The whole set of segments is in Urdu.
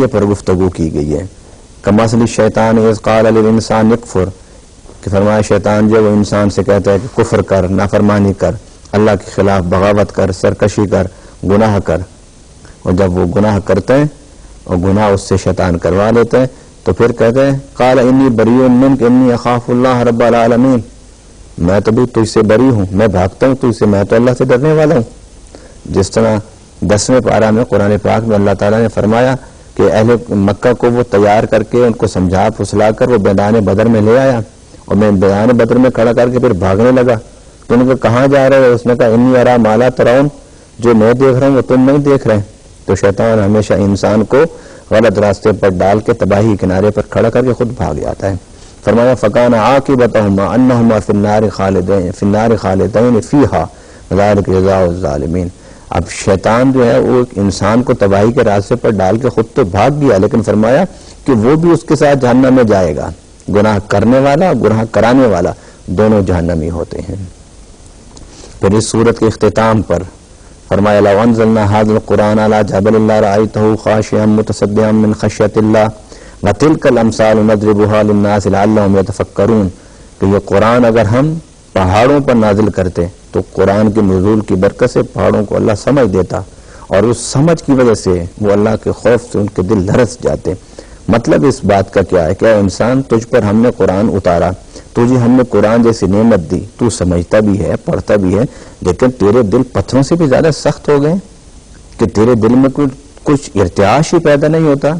طریقے پر گفتگو کی گئی ہے. کمثل شیطان اذ قال للانسان یکفر، کہ فرمایا شیطان جو وہ انسان سے کہتا ہے کہ کفر کر، نافرمانی کر، اللہ کے خلاف بغاوت کر، سرکشی کر، گناہ کر. اور جب وہ گناہ کرتے ہیں اور گناہ اس سے شیطان کروا لیتے ہیں تو پھر کہتے ہیں قال انی بریء منک انی اخاف اللہ رب العالمین، میں تو بھی تجھ سے بری ہوں، میں بھاگتا ہوں تجھ سے، میں تو اللہ سے ڈرنے والا ہوں. جس طرح 10ویں پارہ میں قرآن پاک میں اللہ تعالیٰ نے فرمایا کہ اہل مکہ کو وہ تیار کر کے ان کو سمجھا پھسلا کر وہ میدان بدر میں لے آیا، اور میں میدان بدر میں کھڑا کر کے پھر بھاگنے لگا. تو انہوں نے کہا کہاں جا رہے ہو؟ اس نے کہا انی ارا ما لا ترون، جو میں دیکھ رہا ہوں وہ تم نہیں دیکھ رہے. تو شیطان ہمیشہ انسان کو غلط راستے پر ڈال کے تباہی کنارے پر کھڑا کر کے خود بھاگ جاتا ہے. فرمایا فکان عاقبتہما انہما فی النار خالدین فیہا ذالک جزاء الظالمین. اب شیطان جو ہے وہ انسان کو تباہی کے راستے پر ڈال کے خود تو بھاگ گیا، لیکن فرمایا کہ وہ بھی اس کے ساتھ جہنم میں جائے گا. گناہ کرنے والا اور گناہ کرانے والا دونوں جہنمی ہوتے ہیں. پھر اس سورت کے اختتام پر فرمایا لو انزلنا هذا القرآن على جبل لرأيته خاشعا متصدعا من خشية الله وتلك الامثال نضربها للناس لعلهم يتفكرون، کہ یہ قرآن اگر ہم پہاڑوں پر نازل کرتے تو قرآن کے نزول کی برکت سے پہاڑوں کو اللہ سمجھ دیتا، اور اس سمجھ کی وجہ سے وہ اللہ کے خوف سے ان کے دل لرز جاتے. مطلب اس بات کا کیا ہے کہ اے انسان تجھ پر ہم نے قرآن اتارا، تجھے ہم نے قرآن جیسی نعمت دی، تو سمجھتا بھی ہے پڑھتا بھی ہے، لیکن تیرے دل پتھروں سے بھی زیادہ سخت ہو گئے کہ تیرے دل میں کچھ ارتعاش ہی پیدا نہیں ہوتا،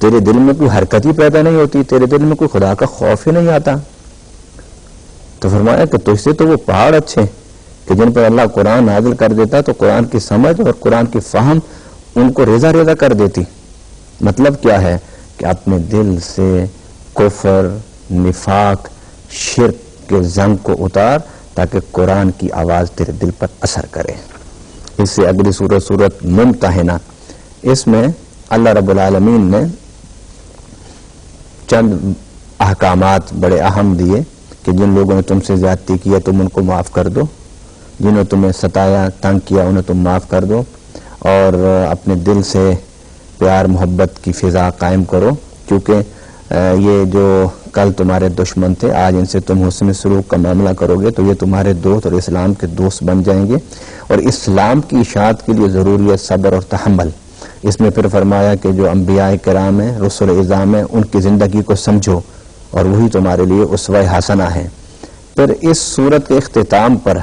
تیرے دل میں کوئی حرکت ہی پیدا نہیں ہوتی، تیرے دل میں کوئی خدا کا خوف ہی نہیں آتا. تو فرمایا کہ تجھ سے تو وہ پہاڑ اچھے کہ جن پر اللہ قرآن نازل کر دیتا تو قرآن کی سمجھ اور قرآن کی فہم ان کو ریزہ ریزہ کر دیتی. مطلب کیا ہے کہ اپنے دل سے کفر، نفاق، شرک کے زنگ کو اتار تاکہ قرآن کی آواز تیرے دل پر اثر کرے. اس سے اگلی سورت ممتحنہ، اس میں اللہ رب العالمین نے چند احکامات بڑے اہم دیے کہ جن لوگوں نے تم سے زیادتی کی ہے تم ان کو معاف کر دو، جنہوں نے تمہیں ستایا تنگ کیا انہیں تم معاف کر دو، اور اپنے دل سے پیار محبت کی فضا قائم کرو، کیونکہ یہ جو کل تمہارے دشمن تھے آج ان سے تم حسن سلوک کا معاملہ کرو گے تو یہ تمہارے دوست اور اسلام کے دوست بن جائیں گے. اور اسلام کی اشاعت کے لیے ضروری ہے صبر اور تحمل. اس میں پھر فرمایا کہ جو انبیاء کرام ہیں، رسل اعظام ہیں، ان کی زندگی کو سمجھو اور وہی تمہارے لیے اسوہ حسنہ ہے. پھر اس سورت کے اختتام پر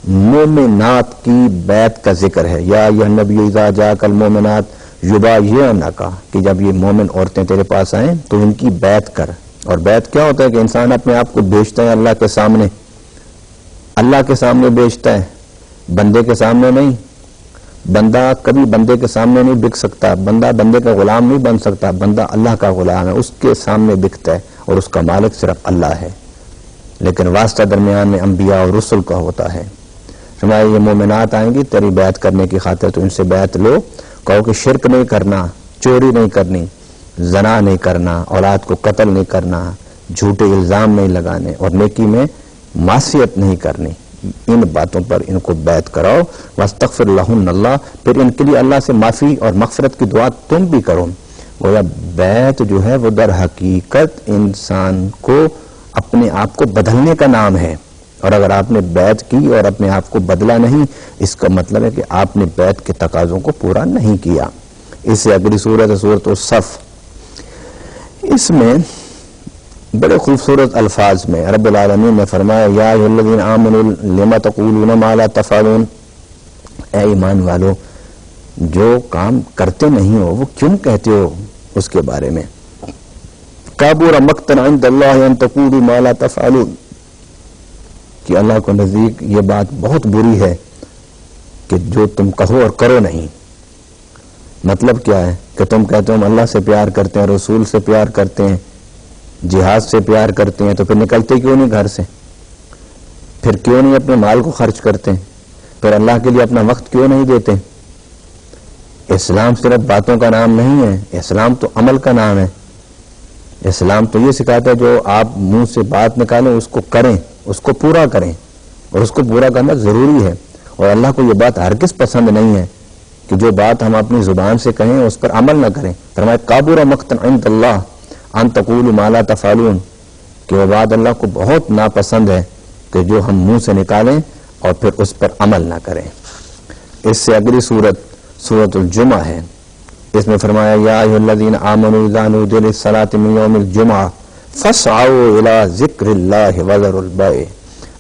مومنات کی بیعت کا ذکر ہے. یا ایھا النبی اذا جاءک المؤمنات یبایعنک، کہ جب یہ مومن عورتیں تیرے پاس آئیں تو ان کی بیعت کر. اور بیعت کیا ہوتا ہے کہ انسان اپنے آپ کو بیچتا ہے اللہ کے سامنے، اللہ کے سامنے بیچتا ہے، بندے کے سامنے نہیں. بندہ کبھی بندے کے سامنے نہیں بک سکتا، بندہ بندے کا غلام نہیں بن سکتا، بندہ اللہ کا غلام ہے، اس کے سامنے بکتا ہے اور اس کا مالک صرف اللہ ہے. لیکن واسطہ درمیان میں انبیاء اور رسل کا ہوتا ہے. فرمایا یہ مومنات آئیں گی تیری بیعت کرنے کی خاطر تو ان سے بیعت لو، کہو کہ شرک نہیں کرنا، چوری نہیں کرنی، زنا نہیں کرنا، اولاد کو قتل نہیں کرنا، جھوٹے الزام نہیں لگانے اور نیکی میں معصیت نہیں کرنی. ان باتوں پر ان کو بیعت کراؤ. واستغفر لہن اللہ، پھر ان کے لیے اللہ سے معافی اور مغفرت کی دعا تم بھی کرو. گویا بیعت جو ہے وہ در حقیقت انسان کو اپنے آپ کو بدلنے کا نام ہے، اور اگر آپ نے بیعت کی اور اپنے آپ کو بدلا نہیں اس کا مطلب ہے کہ آپ نے بیعت کے تقاضوں کو پورا نہیں کیا. اس سے اگلی سورت ہے سورۃ الصف. اس میں بڑے خوبصورت الفاظ میں رب العالمین نے فرمایا یا ایھا الذین آمنوا لم تقولون ما لا تفعلون، اے ایمان والو جو کام کرتے نہیں ہو وہ کیوں کہتے ہو اس کے بارے میں. کبر مقتا عند اللہ ان تقولوا ما لا تفعلون، کہ اللہ کو نزدیک یہ بات بہت بری ہے کہ جو تم کہو اور کرو نہیں. مطلب کیا ہے کہ تم کہتے ہو ہم اللہ سے پیار کرتے ہیں، رسول سے پیار کرتے ہیں، جہاد سے پیار کرتے ہیں، تو پھر نکلتے کیوں نہیں گھر سے؟ پھر کیوں نہیں اپنے مال کو خرچ کرتے؟ پھر اللہ کے لیے اپنا وقت کیوں نہیں دیتے؟ اسلام صرف باتوں کا نام نہیں ہے، اسلام تو عمل کا نام ہے. اسلام تو یہ سکھاتا ہے جو آپ منہ سے بات نکالیں اس کو کریں، اس کو پورا کریں، اور اس کو پورا کرنا ضروری ہے. اور اللہ کو یہ بات ہرگز پسند نہیں ہے کہ جو بات ہم اپنی زبان سے کہیں اس پر عمل نہ کریں. فرمایا کابر مقتا عند اللہ ان تقولوا ما لا تفعلون، کہ وہ بات اللہ کو بہت ناپسند ہے کہ جو ہم منہ سے نکالیں اور پھر اس پر عمل نہ کریں. اس سے اگلی سورۃ الجمعہ ہے. اس میں فرمایا یا ایھا الذین آمنوا اذا نودی للصلاۃ من یوم الجمعہ فاسعوا الی ذکر اللہ وذروا البیع.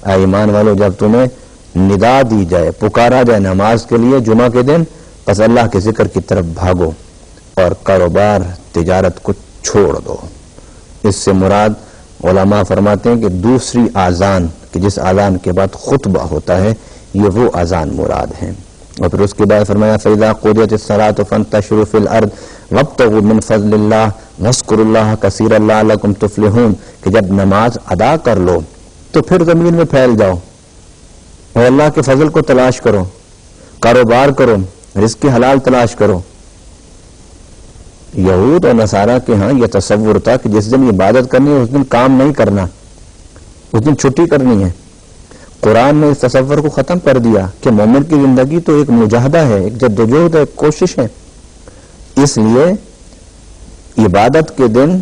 اے ایمان والو، جب تمہیں ندا دی جائے، پکارا جائے نماز کے لیے جمعہ کے دن، بس اللہ کے ذکر کی طرف بھاگو اور کاروبار تجارت کو چھوڑ دو. اس سے مراد علماء فرماتے ہیں کہ دوسری اذان، کہ جس اذان کے بعد خطبہ ہوتا ہے، یہ وہ اذان مراد ہے. اور پھر اس کے بعد فرمایا فَإِذَا قُضِيَتِ الصَّلَاةُ فَانتَشِرُوا فِي الْأَرْضِ وَابْتَغُوا مِنْ فَضْلِ اللَّهِ وَاذْكُرُوا اللَّهَ كَثِيرًا لَعَلَّكُمْ تُفْلِحُونَ، کہ جب نماز ادا کر لو تو پھر زمین میں پھیل جاؤ اور اللہ کے فضل کو تلاش کرو، کاروبار کرو، رزق حلال تلاش کرو. یہود اور نصارہ کے ہاں یہ تصور تھا کہ جس دن عبادت کرنی ہے اس دن کام نہیں کرنا، اس دن چھٹی کرنی ہے. قرآن نے اس تصور کو ختم کر دیا کہ مومن کی زندگی تو ایک مجاہدہ ہے، ایک جدوجہد ہے، ایک کوشش ہے. اس لیے عبادت کے دن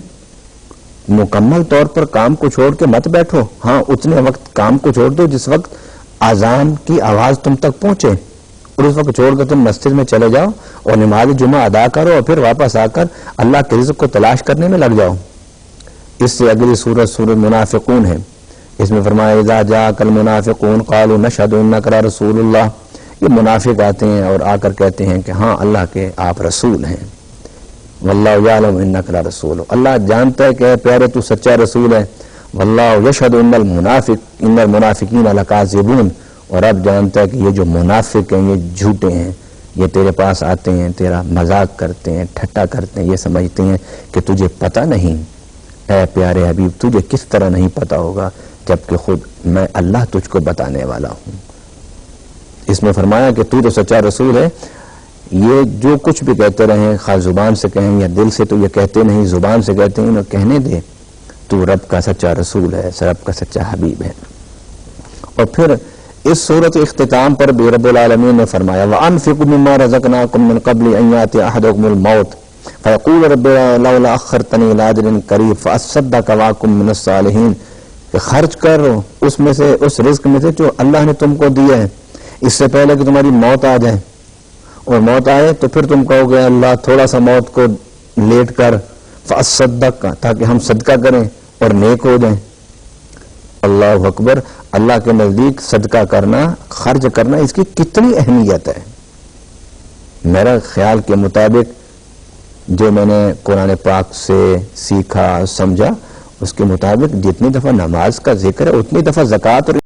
مکمل طور پر کام کو چھوڑ کے مت بیٹھو. ہاں اتنے وقت کام کو چھوڑ دو جس وقت اذان کی آواز تم تک پہنچے، اور اس وقت چھوڑ کر تم مسجد میں چلے جاؤ اور نماز جمعہ ادا کرو اور پھر واپس آ کر اللہ کے رزق کو تلاش کرنے میں لگ جاؤ. اس سے اگلی سورت منافقون ہے. اس میں فرمایا اذا جاءک المنافقون قالوا نشهد انک رسول اللہ. یہ منافق آتے ہیں اور آ کر کہتے ہیں کہ ہاں اللہ کے آپ رسول ہیں. واللہ یعلم انک لرسول، اللہ جانتا ہے کہ اے پیارے تو سچا رسول ہے. واللہ یشهد ان المنافقین لکاذبون، اور اب جانتا ہے کہ یہ جو منافق ہیں یہ جھوٹے ہیں، یہ تیرے پاس آتے ہیں، تیرا مذاق کرتے ہیں، ٹھٹا کرتے ہیں، یہ سمجھتے ہیں کہ تجھے پتہ نہیں. اے پیارے حبیب، تجھے کس طرح نہیں پتہ ہوگا جبکہ خود میں اللہ تجھ کو بتانے والا ہوں. اس میں فرمایا کہ تو سچا رسول ہے. یہ جو کچھ بھی کہتے رہیں، خاص زبان سے کہیں یا دل سے، تو یہ کہتے نہیں، زبان سے کہتے ہیں، انہیں کہنے دے تو رب کا سچا رسول ہے، رب کا سچا حبیب ہے. اور پھر اس صورت اختتام پر بھی رب العالمین نے فرمایا وَأَنفِقُوا مِمَّا رَزَقْنَاكُم مِّن قَبْلِ أَن يَأْتِيَ أَحَدَكُمُ الْمَوْتُ فَيَقُولُ رَبِّ لَوْلَا أَخَّرْتَنِي إِلَىٰ أَجَلٍ قَرِيبٍ فَأَصَّدَّقَ وَأَكُن مِّنَ الصَّالِحِينَ، کہ خرچ کرو اس میں سے، اس رزق میں سے جو اللہ نے تم کو دیا ہے، اس سے پہلے کہ تمہاری موت آ جائے. اور موت آئے تو پھر تم کہو گے اللہ تھوڑا سا موت کو لیٹ کر فَأَصَّدَّقَ، تاکہ ہم صدقہ کریں اور نیک ہو جائیں. اللہ اکبر. اللہ کے نزدیک صدقہ کرنا، خرچ کرنا، اس کی کتنی اہمیت ہے. میرا خیال کے مطابق جو میں نے قرآن پاک سے سیکھا سمجھا، اس کے مطابق جتنی دفعہ نماز کا ذکر ہے اتنی دفعہ زکوٰۃ اور